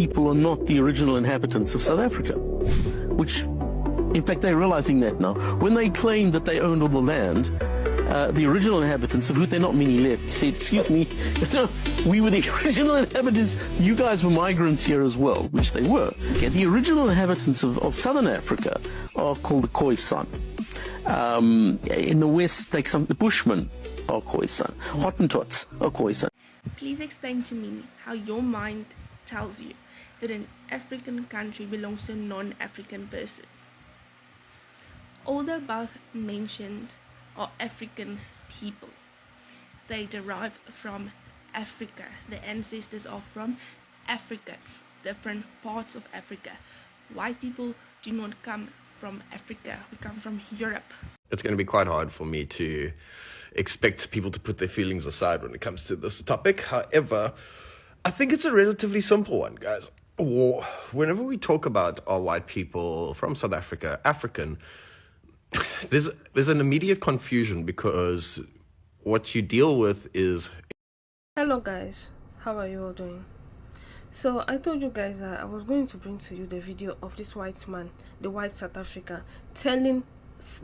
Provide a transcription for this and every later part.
people are not the original inhabitants of South Africa, which, in fact, they're realizing that now. When they claimed that they owned all the land, the original inhabitants, of whom there are not many left, said, excuse me, no, we were the original inhabitants, you guys were migrants here as well, which they were. Okay, the original inhabitants of southern Africa are called the Khoisan. In the west, the Bushmen are Khoisan. Hottentots are Khoisan. Please explain to me how your mind tells you that an African country belongs to a non-African person. All the above mentioned are African people. They derive from Africa. The ancestors are from Africa, different parts of Africa. White people do not come from Africa, we come from Europe. It's going to be quite hard for me to expect people to put their feelings aside when it comes to this topic. However, I think it's a relatively simple one, guys. Whenever we talk about our white people from South Africa, African, there's an immediate confusion because what you deal with is... Hello guys, how are you all doing? So I told you guys that I was going to bring to you the video of this white man, the white South African, telling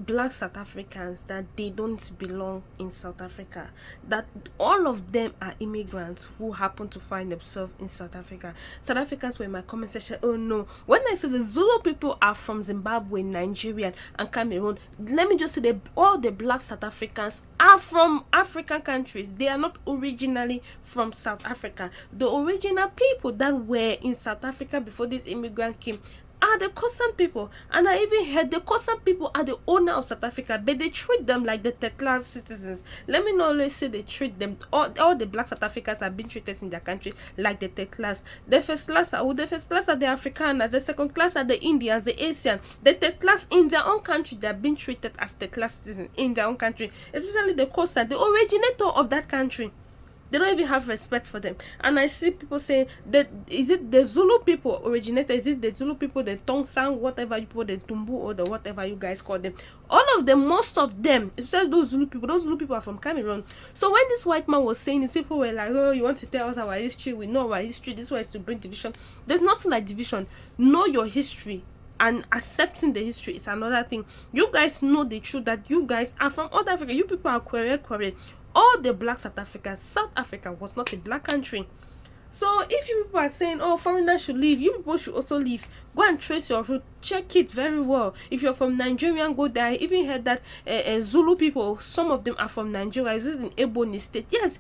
black South Africans that they don't belong in South Africa, that all of them are immigrants who happen to find themselves in South Africa. South Africans were in my comment section, oh no, when I say the Zulu people are from Zimbabwe, Nigeria and Cameroon, let me just say that all the black South Africans are from African countries. They are not originally from South Africa. The original people that were in South Africa before this immigrant came are the Khoisan people, and I even heard the Khoisan people are the owner of South Africa, but they treat them like the third class citizens. Let me not always say they treat them, all the black South Africans have been treated in their country like the third class. The first class are the Afrikaners, the second class are the Indians, the Asian, the third class in their own country, they have been treated as third class citizens in their own country, especially the Khoisan, the originator of that country. They don't even have respect for them. And I see people saying that, is it the Zulu people originator? Is it the Zulu people, the Tongsan, whatever you put, the Tumbu, or the whatever you guys call them? All of them, most of them, especially those Zulu people are from Cameroon. So when this white man was saying this, people were like, oh, you want to tell us our history? We know our history. This one is to bring division. There's nothing like division. Know your history. And accepting the history is another thing. You guys know the truth that you guys are from other Africa. You people are kwerekwere. All the black South Africa was not a black country. So if you people are saying, oh, foreigners should leave, you people should also leave. Go and trace your route. Check it very well. If you're from Nigeria, go there. I even heard that Zulu people, some of them are from Nigeria. Is it in Ebonyi State? Yes,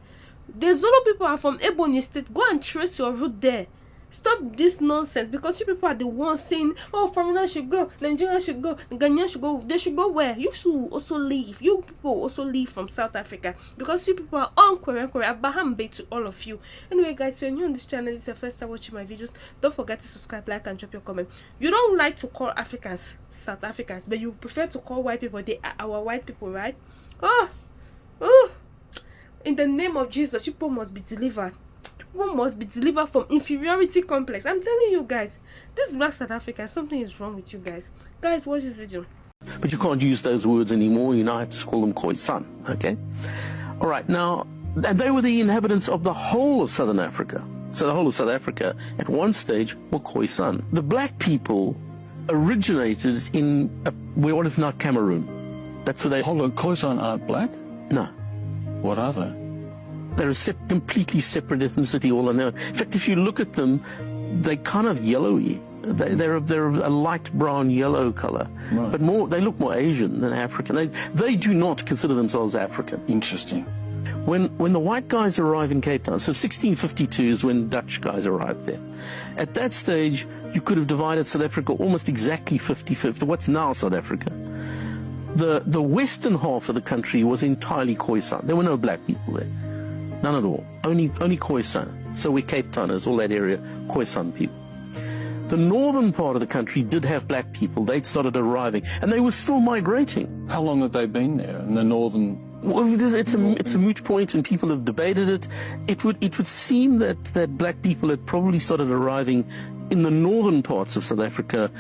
the Zulu people are from Ebonyi State. Go and trace your route there. Stop this nonsense, because you people are the ones saying, oh, foreigners should go, Nigeria should go, Ghanaians should go. They should go where? You should also leave. You people also leave from South Africa, because you people are on kwerekwere, abahambe to all of you. Anyway guys, if you're new on this channel, it's your first time watching my videos, don't forget to subscribe, like and drop your comment. You don't like to call Africans South Africans, but you prefer to call white people, they are our white people, right? Oh, in the name of Jesus, you people must be delivered. One must be delivered from inferiority complex. I'm telling you guys, this black South Africa, something is wrong with you guys. Guys, watch this video. But you can't use those words anymore. You now have to call them Khoisan. Okay? All right. Now, they were the inhabitants of the whole of southern Africa. So the whole of South Africa, at one stage, were Khoisan. The black people originated in what is now Cameroon. That's where they... Hold on, Khoisan aren't black? No. What are they? They're a completely separate ethnicity all on their own. In fact, if you look at them, they're kind of yellowy. They're a light brown yellow color, right. But they look more Asian than African. They do not consider themselves African. Interesting. When the white guys arrive in Cape Town, so 1652 is when Dutch guys arrived there. At that stage, you could have divided South Africa almost exactly 50-50, what's now South Africa. The western half of the country was entirely Khoisan. There were no black people there. None at all. Only Khoisan. So we're Cape Towners, all that area, Khoisan people. The northern part of the country did have black people. They'd started arriving, and they were still migrating. How long had they been there in the northern? Well, it's a moot point, and people have debated it. It would seem that black people had probably started arriving in the northern parts of South Africa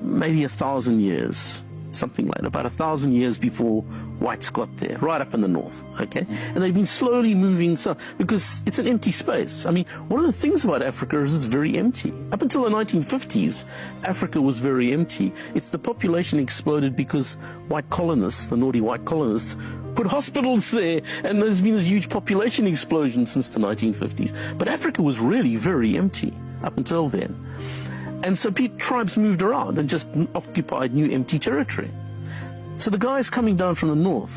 maybe 1,000 years something like about 1,000 years before whites got there, right up in the north, okay? And they've been slowly moving south because it's an empty space. I mean, one of the things about Africa is it's very empty. Up until the 1950s, Africa was very empty. It's the population exploded because white colonists, the naughty white colonists, put hospitals there, and there's been this huge population explosion since the 1950s. But Africa was really very empty up until then. And so tribes moved around and just occupied new empty territory. So the guys coming down from the north,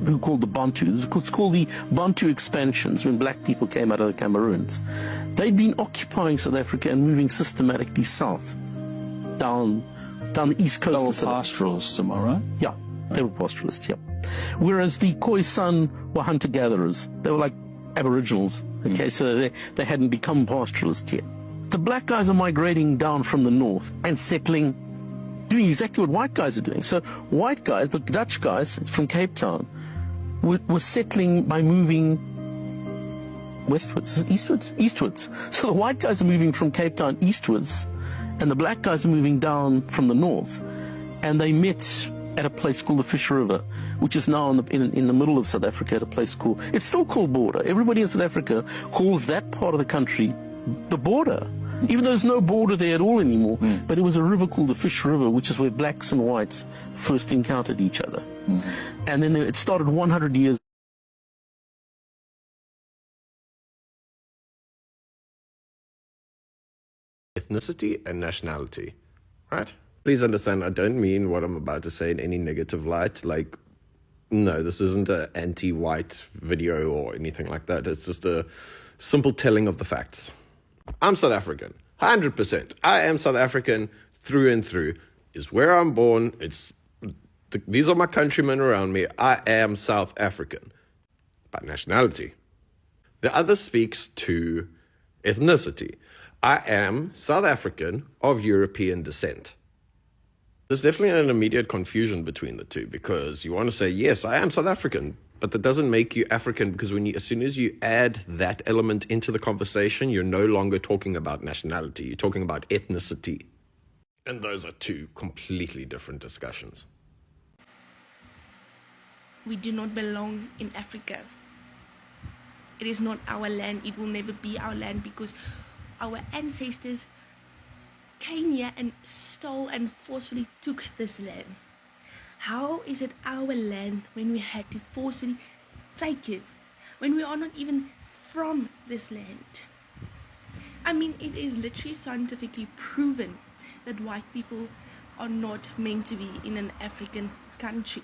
who are called the Bantus, it's called the Bantu expansions, when black people came out of the Cameroons, they'd been occupying South Africa and moving systematically south, down the east coast. They were of South Africa. pastoralists, am I right? Yeah, they were pastoralists, yeah. Whereas the Khoisan were hunter-gatherers. They were like aboriginals, okay, so they hadn't become pastoralists yet. The black guys are migrating down from the north and settling, doing exactly what white guys are doing. So white guys, the Dutch guys from Cape Town, were settling by moving eastwards. So the white guys are moving from Cape Town eastwards, and the black guys are moving down from the north. And they met at a place called the Fish River, which is now in the middle of South Africa, at a place called, it's still called border. Everybody in South Africa calls that part of the country the border, even though there's no border there at all anymore. But there was a river called the Fish River, which is where blacks and whites first encountered each other. And then it started 100 years. Ethnicity and nationality, right? Please understand, I don't mean what I'm about to say in any negative light. Like, no, this isn't an anti-white video or anything like that. It's just a simple telling of the facts. I'm South African, 100%. I am South African through and through. It's where I'm born. These are my countrymen around me. I am South African. By nationality. The other speaks to ethnicity. I am South African of European descent. There's definitely an immediate confusion between the two, because you want to say, yes, I am South African, but that doesn't make you African, because as soon as you add that element into the conversation, you're no longer talking about nationality, you're talking about ethnicity. And those are two completely different discussions. We do not belong in Africa. It is not our land. It will never be our land, because our ancestors came here and stole and forcefully took this land. How is it our land when we had to forcefully take it, when we are not even from this land? I mean, it is literally scientifically proven that white people are not meant to be in an African country.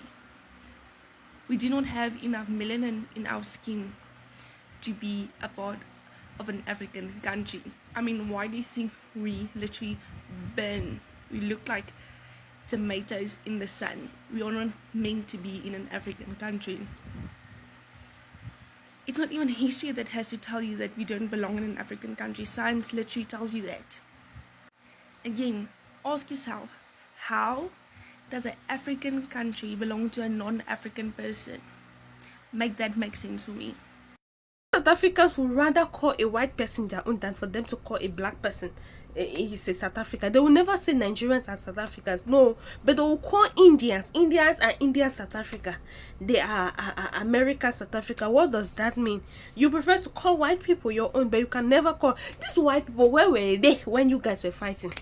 We do not have enough melanin in our skin to be a part of an African country. I mean, why do you think we literally burn? We look like tomatoes in the sun. We are not meant to be in an African country. It's not even history that has to tell you that we don't belong in an African country. Science literally tells you that. Again, ask yourself, how does an African country belong to a non-African person? Make that make sense for me. South Africans would rather call a white person their own than for them to call a black person he's a South African. They will never say Nigerians are South Africans, no, but they will call Indians are India South Africa. They are America South Africa. What does that mean? You prefer to call white people your own, but you can never call these white people. Where were they when you guys were fighting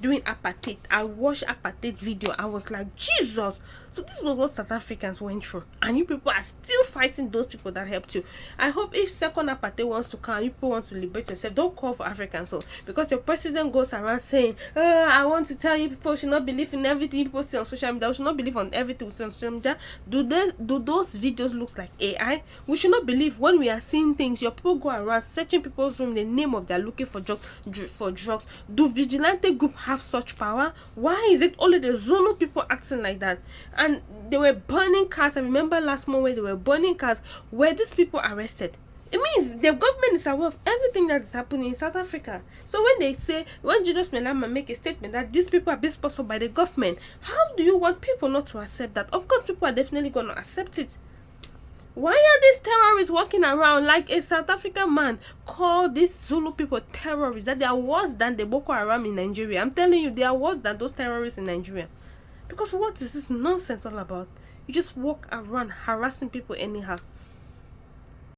during apartheid? I watched apartheid video. I was like, Jesus. So this was what South Africans went through, and you people are still fighting those people that helped you. I hope if second apartheid wants to come, you people want to liberate yourself, don't call for Africans. So because your president goes around saying, I want to tell you people should not believe in everything people see on social media. We should not believe on everything we see on social media. Do those videos look like AI? We should not believe when we are seeing things. Your people go around searching people's room in the name of they're looking for drugs. Do vigilante group have such power? Why is it only the Zulu people acting like that? And they were burning cars. I remember last month where they were burning cars. Were these people arrested? It means the government is aware of everything that is happening in South Africa. So when Julius Malema make a statement that these people are being sponsored by the government, how do you want people not to accept that? Of course, people are definitely going to accept it. Why are these terrorists walking around like a South African man called these Zulu people terrorists? That they are worse than the Boko Haram in Nigeria. I'm telling you, they are worse than those terrorists in Nigeria. Because what is this nonsense all about? You just walk around harassing people anyhow.